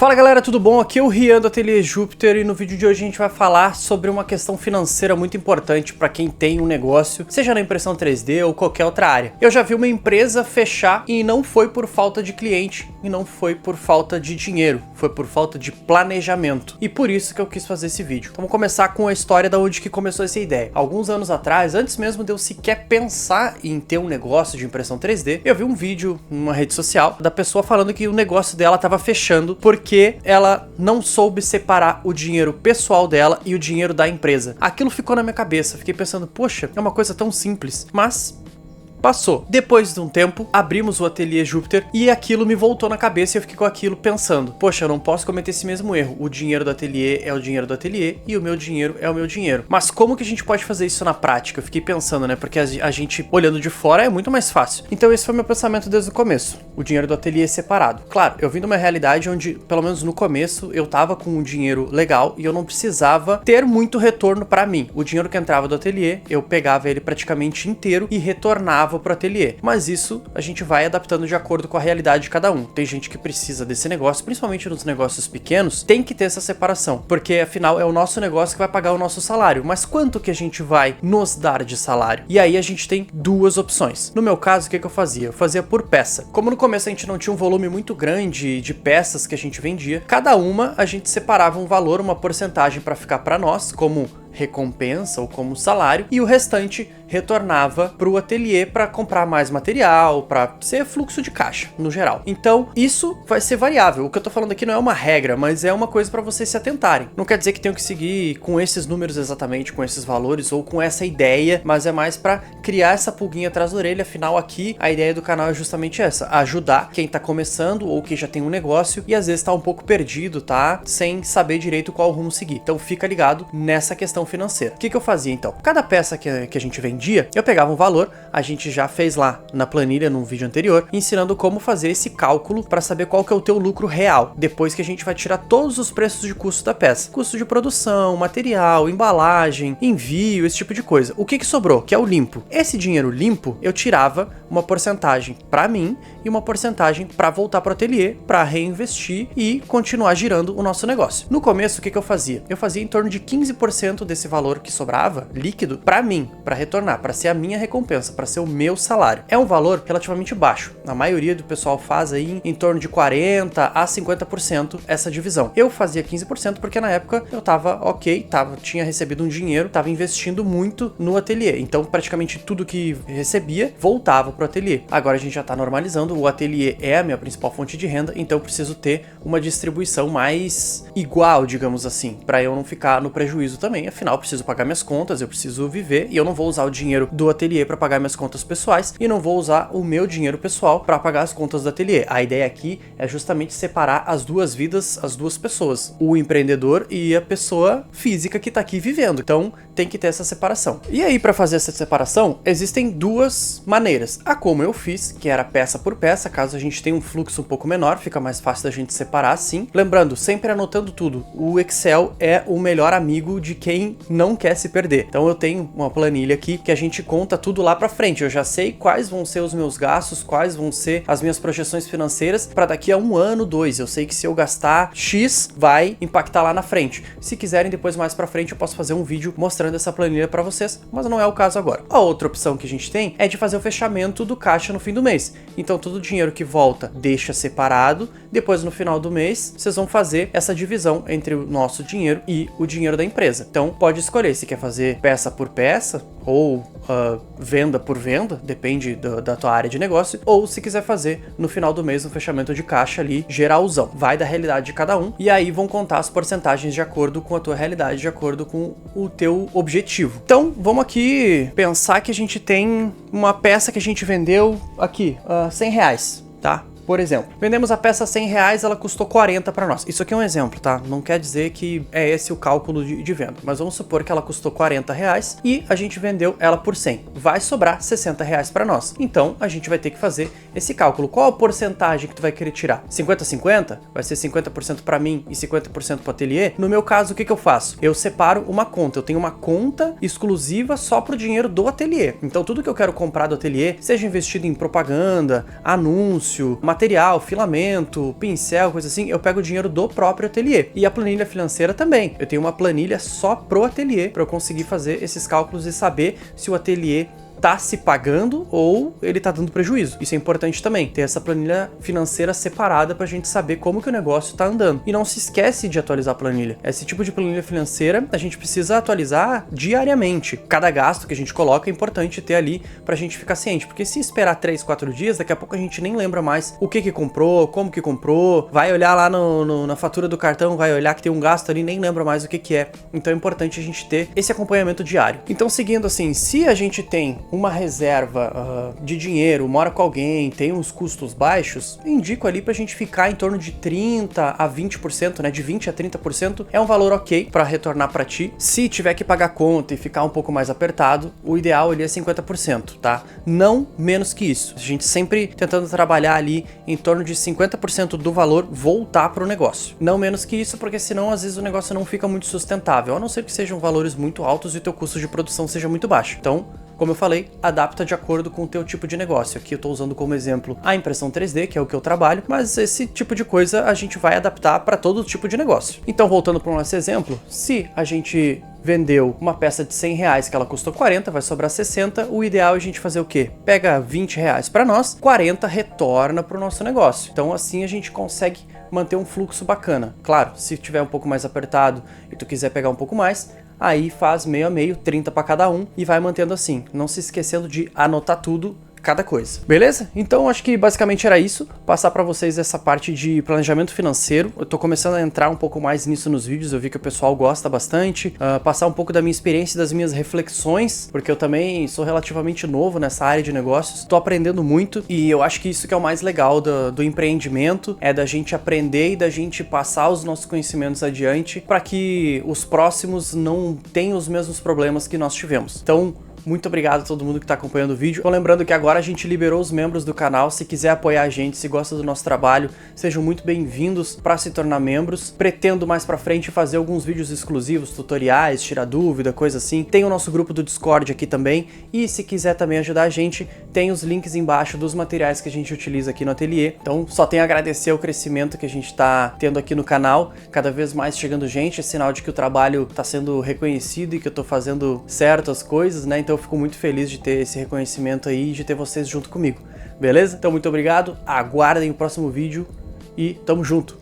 Fala galera, tudo bom? Aqui é o Rian do Ateliê Júpiter e no vídeo de hoje a gente vai falar sobre uma questão financeira muito importante para quem tem um negócio, seja na impressão 3D ou qualquer outra área. Eu já vi uma empresa fechar e não foi por falta de cliente e não foi por falta de dinheiro, foi por falta de planejamento. E por isso que eu quis fazer esse vídeo. Vamos começar com a história da onde que começou essa ideia. Alguns anos atrás, antes mesmo de eu sequer pensar em ter um negócio de impressão 3D, eu vi um vídeo numa rede social da pessoa falando que o negócio dela estava fechando porque ela não soube separar o dinheiro pessoal dela e o dinheiro da empresa. Aquilo ficou na minha cabeça, fiquei pensando, poxa, é uma coisa tão simples, mas passou. Depois de um tempo, abrimos o Ateliê Júpiter e aquilo me voltou na cabeça e eu fiquei com aquilo pensando, poxa, eu não posso cometer esse mesmo erro. O dinheiro do ateliê é o dinheiro do ateliê e o meu dinheiro é o meu dinheiro. Mas como que a gente pode fazer isso na prática? Eu fiquei pensando, né? Porque a gente, olhando de fora, é muito mais fácil. Então esse foi meu pensamento desde o começo. O dinheiro do ateliê é separado. Claro, eu vim de uma realidade onde, pelo menos no começo, eu tava com um dinheiro legal e eu não precisava ter muito retorno pra mim. O dinheiro que entrava do ateliê, eu pegava ele praticamente inteiro e retornava pro ateliê. Mas isso a gente vai adaptando de acordo com a realidade de cada um. Tem gente que precisa desse negócio, principalmente nos negócios pequenos, tem que ter essa separação, porque afinal é o nosso negócio que vai pagar o nosso salário. Mas quanto que a gente vai nos dar de salário? E aí a gente tem duas opções. No meu caso, o que eu fazia? Eu fazia por peça. Como no começo a gente não tinha um volume muito grande de peças que a gente vendia, cada uma a gente separava um valor, uma porcentagem para ficar para nós, como recompensa ou como salário, e o restante retornava para o ateliê para comprar mais material, para ser fluxo de caixa no geral. Então isso vai ser variável. O que eu tô falando aqui não é uma regra, mas é uma coisa para vocês se atentarem. Não quer dizer que tenham que seguir com esses números exatamente, com esses valores ou com essa ideia, mas é mais para criar essa pulguinha atrás da orelha. Afinal, aqui a ideia do canal é justamente essa: ajudar quem tá começando ou que já tem um negócio e às vezes tá um pouco perdido, tá? Sem saber direito qual rumo seguir. Então fica ligado nessa questão financeira. O que eu fazia então? Cada peça que a gente vendia, eu pegava um valor, a gente já fez lá na planilha num vídeo anterior, ensinando como fazer esse cálculo para saber qual que é o teu lucro real, depois que a gente vai tirar todos os preços de custo da peça. Custo de produção, material, embalagem, envio, esse tipo de coisa. O que sobrou? Que é o limpo. Esse dinheiro limpo, eu tirava uma porcentagem para mim e uma porcentagem para voltar para o ateliê, para reinvestir e continuar girando o nosso negócio. No começo, o que eu fazia? Eu fazia em torno de 15% desse valor que sobrava, líquido, para mim, para retornar, para ser a minha recompensa, para ser o meu salário. É um valor relativamente baixo. A maioria do pessoal faz aí em torno de 40% a 50% essa divisão. Eu fazia 15% porque na época eu tava ok, tinha recebido um dinheiro, tava investindo muito no ateliê. Então praticamente tudo que recebia voltava pro ateliê. Agora a gente já tá normalizando, o ateliê é a minha principal fonte de renda, então eu preciso ter uma distribuição mais igual, digamos assim, para eu não ficar no prejuízo também. Afinal, eu preciso pagar minhas contas, eu preciso viver e eu não vou usar o dinheiro do ateliê para pagar minhas contas pessoais e não vou usar o meu dinheiro pessoal para pagar as contas do ateliê. A ideia aqui é justamente separar as duas vidas, as duas pessoas, o empreendedor e a pessoa física que tá aqui vivendo. Então tem que ter essa separação. E aí, para fazer essa separação, existem duas maneiras. A como eu fiz, que era peça por peça, caso a gente tenha um fluxo um pouco menor, fica mais fácil da gente separar assim. Lembrando, sempre anotando tudo. O Excel é o melhor amigo de quem não quer se perder. Então eu tenho uma planilha aqui que a gente conta tudo lá pra frente. Eu já sei quais vão ser os meus gastos, quais vão ser as minhas projeções financeiras para daqui a 1 ano, 2. Eu sei que se eu gastar X, vai impactar lá na frente. Se quiserem, depois mais pra frente eu posso fazer um vídeo mostrando essa planilha pra vocês, mas não é o caso agora. A outra opção que a gente tem é de fazer o fechamento do caixa no fim do mês. Então todo o dinheiro que volta deixa separado, depois no final do mês vocês vão fazer essa divisão entre o nosso dinheiro e o dinheiro da empresa. Então pode escolher se quer fazer peça por peça ou venda por venda, depende da tua área de negócio, ou se quiser fazer no final do mês um fechamento de caixa ali geralzão. Vai da realidade de cada um e aí vão contar as porcentagens de acordo com a tua realidade, de acordo com o teu objetivo. Então vamos aqui pensar que a gente tem uma peça que a gente vendeu aqui, R$100, tá? Por exemplo, vendemos a peça a R$100, ela custou 40 para nós. Isso aqui é um exemplo, tá? Não quer dizer que é esse o cálculo de venda, mas vamos supor que ela custou 40 reais e a gente vendeu ela por 100. Vai sobrar 60 reais para nós. Então a gente vai ter que fazer esse cálculo. Qual a porcentagem que tu vai querer tirar? 50-50? Vai ser 50% para mim e 50% para o ateliê? No meu caso, o que eu faço? Eu separo uma conta. Eu tenho uma conta exclusiva só para o dinheiro do ateliê. Então tudo que eu quero comprar do ateliê, seja investido em propaganda, anúncio, material, filamento, pincel, coisa assim, eu pego o dinheiro do próprio ateliê. E a planilha financeira também. Eu tenho uma planilha só pro ateliê para eu conseguir fazer esses cálculos e saber se o ateliê tá se pagando ou ele tá dando prejuízo. Isso é importante também, ter essa planilha financeira separada pra gente saber como que o negócio tá andando. E não se esquece de atualizar a planilha. Esse tipo de planilha financeira a gente precisa atualizar diariamente. Cada gasto que a gente coloca é importante ter ali pra gente ficar ciente, porque se esperar 3, 4 dias, daqui a pouco a gente nem lembra mais o que comprou, como que comprou, vai olhar lá na fatura do cartão, vai olhar que tem um gasto ali, nem lembra mais o que é. Então é importante a gente ter esse acompanhamento diário. Então, seguindo assim, se a gente tem uma reserva de dinheiro, mora com alguém, tem uns custos baixos, indico ali pra gente ficar em torno de 30 a 20%, né? De 20 a 30% é um valor ok pra retornar pra ti. Se tiver que pagar conta e ficar um pouco mais apertado, o ideal ali é 50%, tá? Não menos que isso. A gente sempre tentando trabalhar ali em torno de 50% do valor voltar pro negócio. Não menos que isso, porque senão às vezes o negócio não fica muito sustentável, a não ser que sejam valores muito altos e o teu custo de produção seja muito baixo. Então, como eu falei, adapta de acordo com o teu tipo de negócio. Aqui eu estou usando como exemplo a impressão 3D, que é o que eu trabalho, mas esse tipo de coisa a gente vai adaptar para todo tipo de negócio. Então, voltando para o nosso exemplo, se a gente vendeu uma peça de 100 reais que ela custou 40, vai sobrar 60, o ideal é a gente fazer o quê? Pega 20 reais para nós, 40 retorna para o nosso negócio. Então assim a gente consegue manter um fluxo bacana. Claro, se tiver um pouco mais apertado e tu quiser pegar um pouco mais, aí faz meio a meio, 30 para cada um e vai mantendo assim, não se esquecendo de anotar tudo, cada coisa. Beleza? Então acho que basicamente era isso, passar para vocês essa parte de planejamento financeiro. Eu tô começando a entrar um pouco mais nisso nos vídeos, eu vi que o pessoal gosta bastante, passar um pouco da minha experiência e das minhas reflexões, porque eu também sou relativamente novo nessa área de negócios, tô aprendendo muito e eu acho que isso que é o mais legal do empreendimento, é da gente aprender e da gente passar os nossos conhecimentos adiante para que os próximos não tenham os mesmos problemas que nós tivemos. Então, muito obrigado a todo mundo que está acompanhando o vídeo. Tô lembrando que agora a gente liberou os membros do canal. Se quiser apoiar a gente, se gosta do nosso trabalho, sejam muito bem-vindos para se tornar membros. Pretendo mais pra frente fazer alguns vídeos exclusivos, tutoriais, tirar dúvida, coisa assim. Tem o nosso grupo do Discord aqui também. E se quiser também ajudar a gente, tem os links embaixo dos materiais que a gente utiliza aqui no ateliê. Então só tenho a agradecer o crescimento que a gente está tendo aqui no canal. Cada vez mais chegando gente, é sinal de que o trabalho está sendo reconhecido e que eu tô fazendo certas coisas, né? Então eu fico muito feliz de ter esse reconhecimento aí e de ter vocês junto comigo, beleza? Então muito obrigado, aguardem o próximo vídeo e tamo junto!